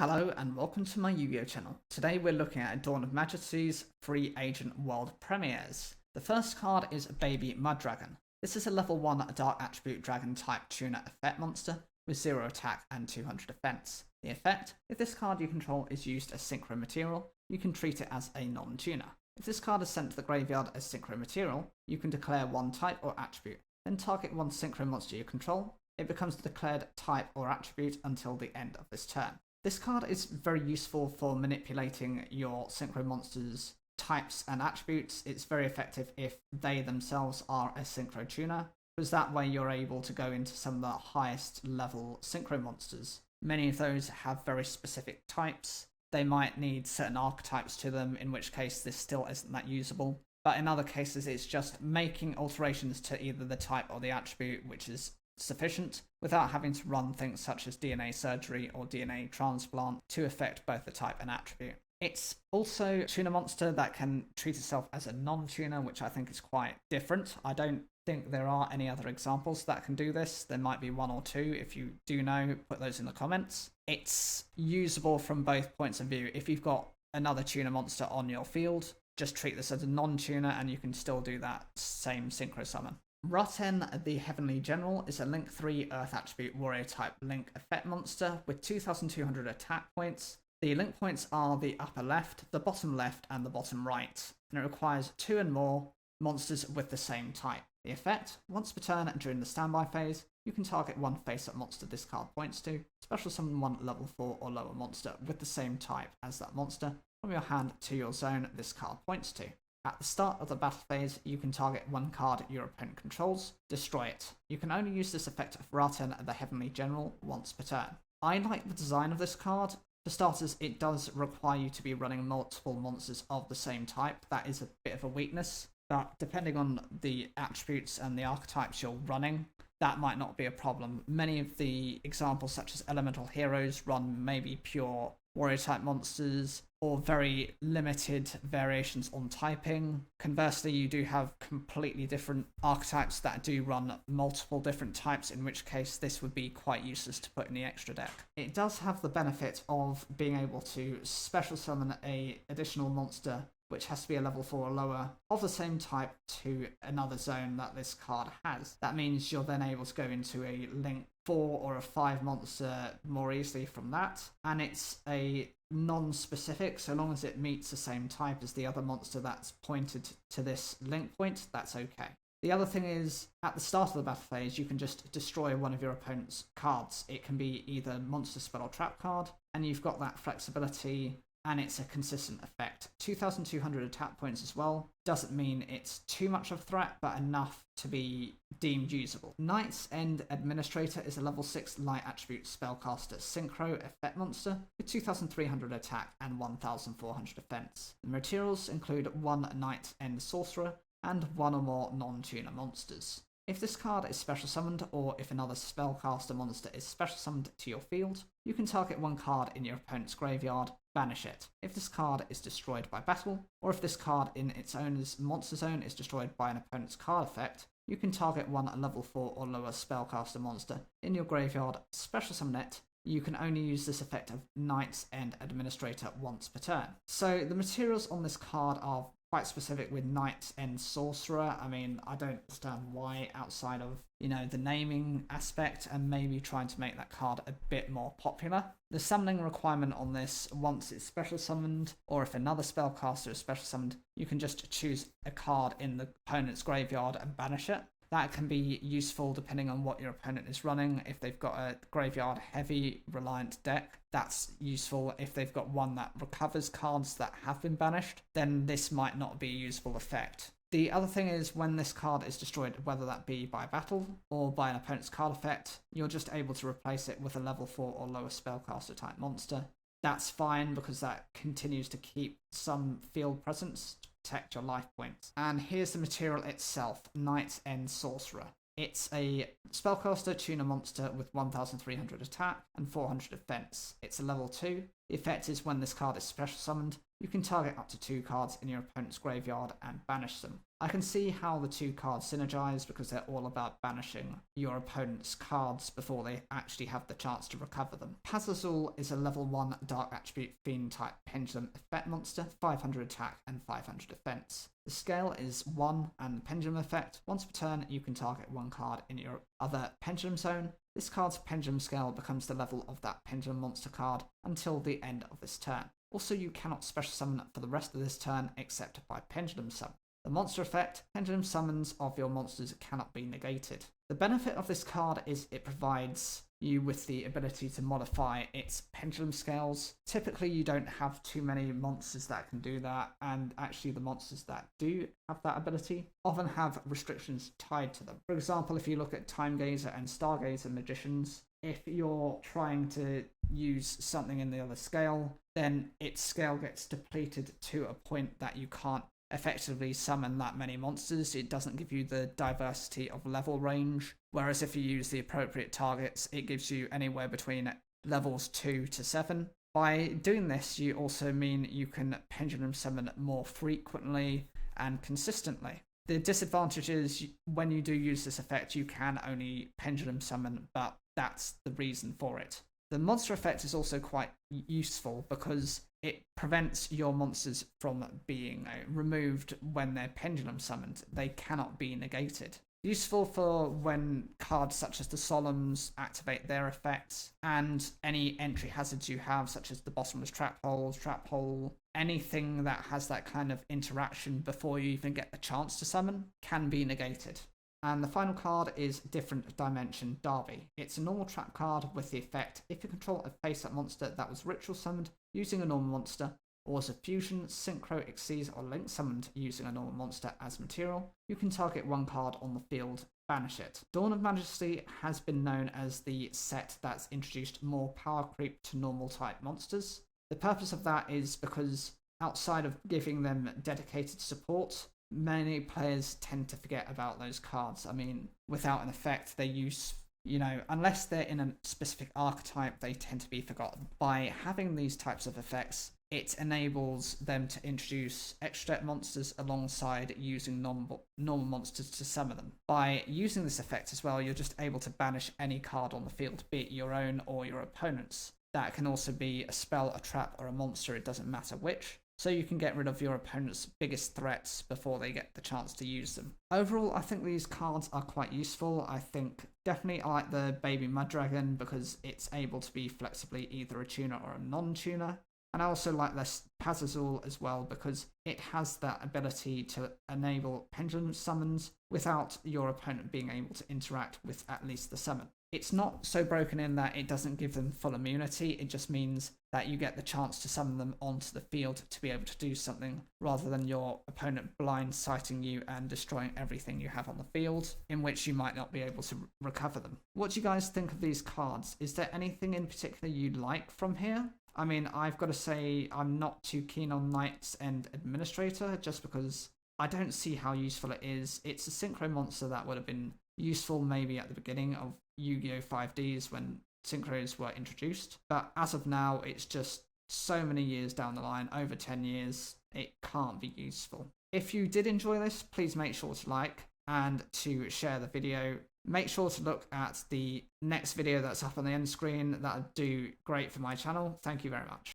Hello and welcome to my Yu-Gi-Oh channel. Today we're looking at Dawn of Majesty's Free Agent World Premieres. The first card is Baby Mud Dragon. This is a level 1 Dark Attribute Dragon type tuner effect monster with 0 attack and 200 defense. The effect: if this card you control is used as synchro material, you can treat it as a non-tuner. If this card is sent to the graveyard as synchro material, you can declare one type or attribute, then target one synchro monster you control. It becomes the declared type or attribute until the end of this turn. This card is very useful for manipulating your synchro monsters' types and attributes. It's very effective if they themselves are a synchro tuner, because that way you're able to go into some of the highest level synchro monsters. Many of those have very specific types. They might need certain archetypes to them, in which case this still isn't that usable. But in other cases, it's just making alterations to either the type or the attribute, which is sufficient, without having to run things such as DNA surgery or DNA transplant to affect both the type and attribute. It's also a tuner monster that can treat itself as a non-tuner, which I think is quite different. I don't think there are any other examples that can do this. There might be one or two. If you do know, put those in the comments. It's usable from both points of view. If you've got another tuner monster on your field, just treat this as a non-tuner and you can still do that same synchro summon. Raten, the Heavenly General, is a Link 3 Earth Attribute Warrior type Link effect monster with 2,200 attack points. The link points are the upper left, the bottom left, and the bottom right, and it requires 2 and more monsters with the same type. The effect: once per turn during the standby phase, you can target one face-up monster this card points to, special summon one level 4 or lower monster with the same type as that monster from your hand to your zone this card points to. At the start of the battle phase, you can target one card your opponent controls, destroy it. You can only use this effect of Raten, the Heavenly General, once per turn. I like the design of this card. For starters, it does require you to be running multiple monsters of the same type. That is a bit of a weakness, but depending on the attributes and the archetypes you're running, that might not be a problem. Many of the examples, such as Elemental Heroes, run maybe pure warrior type monsters or very limited variations on typing. Conversely, you do have completely different archetypes that do run multiple different types, in which case this would be quite useless to put in the extra deck. It does have the benefit of being able to special summon a additional monster which has to be a level 4 or lower of the same type to another zone that this card has. That means you're then able to go into a link 4 or a 5 monster more easily from that, and it's a non-specific, so long as it meets the same type as the other monster that's pointed to this link point, that's okay. The other thing is, at the start of the battle phase, you can just destroy one of your opponent's cards. It can be either monster, spell, or trap card, and you've got that flexibility, and it's a consistent effect. 2,200 attack points as well. Doesn't mean it's too much of a threat, but enough to be deemed usable. Knight's End Administrator is a level 6 light attribute spellcaster synchro effect monster with 2,300 attack and 1,400 defense. The materials include one Knight's End Sorcerer and one or more non-tuner monsters. If this card is special summoned, or if another spellcaster monster is special summoned to your field, you can target one card in your opponent's graveyard, banish it. If this card is destroyed by battle, or if this card in its owner's monster zone is destroyed by an opponent's card effect, you can target one level 4 or lower spellcaster monster in your graveyard, special summon it. You can only use this effect of Knight's End Administrator once per turn. So the materials on this card are quite specific with Knight's End Sorcerer. I mean, I don't understand why, outside of, the naming aspect and maybe trying to make that card a bit more popular. The summoning requirement on this, once it's special summoned, or if another spellcaster is special summoned, you can just choose a card in the opponent's graveyard and banish it. That can be useful depending on what your opponent is running. If they've got a graveyard heavy reliant deck, that's useful. If they've got one that recovers cards that have been banished, then this might not be a useful effect. The other thing is, when this card is destroyed, whether that be by battle or by an opponent's card effect, you're just able to replace it with a level 4 or lower spellcaster type monster. That's fine because that continues to keep some field presence to protect your life points. And here's the material itself: Knight's End Sorcerer. It's a spellcaster tuner monster with 1,300 attack and 400 defense. It's a level 2. The effect is, when this card is special summoned, You can target up to 2 cards in your opponent's graveyard and banish them. I can see how the 2 cards synergize because they're all about banishing your opponent's cards before they actually have the chance to recover them. Pazazul is a level 1 Dark Attribute Fiend type Pendulum effect monster, 500 attack and 500 defense. The scale is 1 and the Pendulum effect. Once per turn, you can target 1 card in your other Pendulum zone. This card's Pendulum scale becomes the level of that Pendulum monster card until the end of this turn. Also, you cannot special summon for the rest of this turn except by Pendulum Summon. The monster effect, Pendulum summons of your monsters cannot be negated. The benefit of this card is it provides you with the ability to modify its pendulum scales. Typically, you don't have too many monsters that can do that, and actually the monsters that do have that ability often have restrictions tied to them. For example, if you look at Time Gazer and Stargazer magicians, if you're trying to use something in the other scale, then its scale gets depleted to a point that you can't effectively summon that many monsters. It doesn't give you the diversity of level range, whereas if you use the appropriate targets, it gives you anywhere between levels 2 to 7. By doing this, you also mean you can pendulum summon more frequently and consistently. The disadvantage is when you do use this effect, you can only pendulum summon, but that's the reason for it. The monster effect is also quite useful because it prevents your monsters from being removed when they're pendulum summoned. They cannot be negated. Useful for when cards such as the Solemns activate their effects, and any entry hazards you have, such as the Bottomless Trap Hole, anything that has that kind of interaction before you even get the chance to summon can be negated. And the final card is Different Dimension Derby. It's a normal trap card with the effect, if you control a face-up monster that was ritual summoned using a normal monster, or as a fusion, synchro, exceeds, or link summoned using a normal monster as material, you can target 1 card on the field, banish it. Dawn of Majesty has been known as the set that's introduced more power creep to normal type monsters. The purpose of that is because outside of giving them dedicated support, many players tend to forget about those cards. I mean, without an effect, they use, unless they're in a specific archetype, they tend to be forgotten. By having these types of effects, it enables them to introduce extra monsters alongside using normal monsters to summon them. By using this effect as well, you're just able to banish any card on the field, be it your own or your opponent's. That can also be a spell, a trap, or a monster, it doesn't matter which. So you can get rid of your opponent's biggest threats before they get the chance to use them. Overall, I think these cards are quite useful. I think definitely I like the Baby Muddragon because it's able to be flexibly either a tuner or a non-tuner. And I also like this Pazazul as well because it has that ability to enable pendulum summons without your opponent being able to interact with at least the summon. It's not so broken in that it doesn't give them full immunity, it just means that you get the chance to summon them onto the field to be able to do something, rather than your opponent blindsighting you and destroying everything you have on the field, in which you might not be able to recover them. What do you guys think of these cards? Is there anything in particular you like from here? I mean, I've got to say I'm not too keen on Knight's End Administrator, just because I don't see how useful it is. It's a synchro monster that would have been useful maybe at the beginning of Yu-Gi-Oh! 5Ds when synchros were introduced, but as of now it's just so many years down the line, over 10 years, it can't be useful. If you did enjoy this, please make sure to like and to share the video. Make sure to look at the next video that's up on the end screen. That'll do great for my channel. Thank you very much.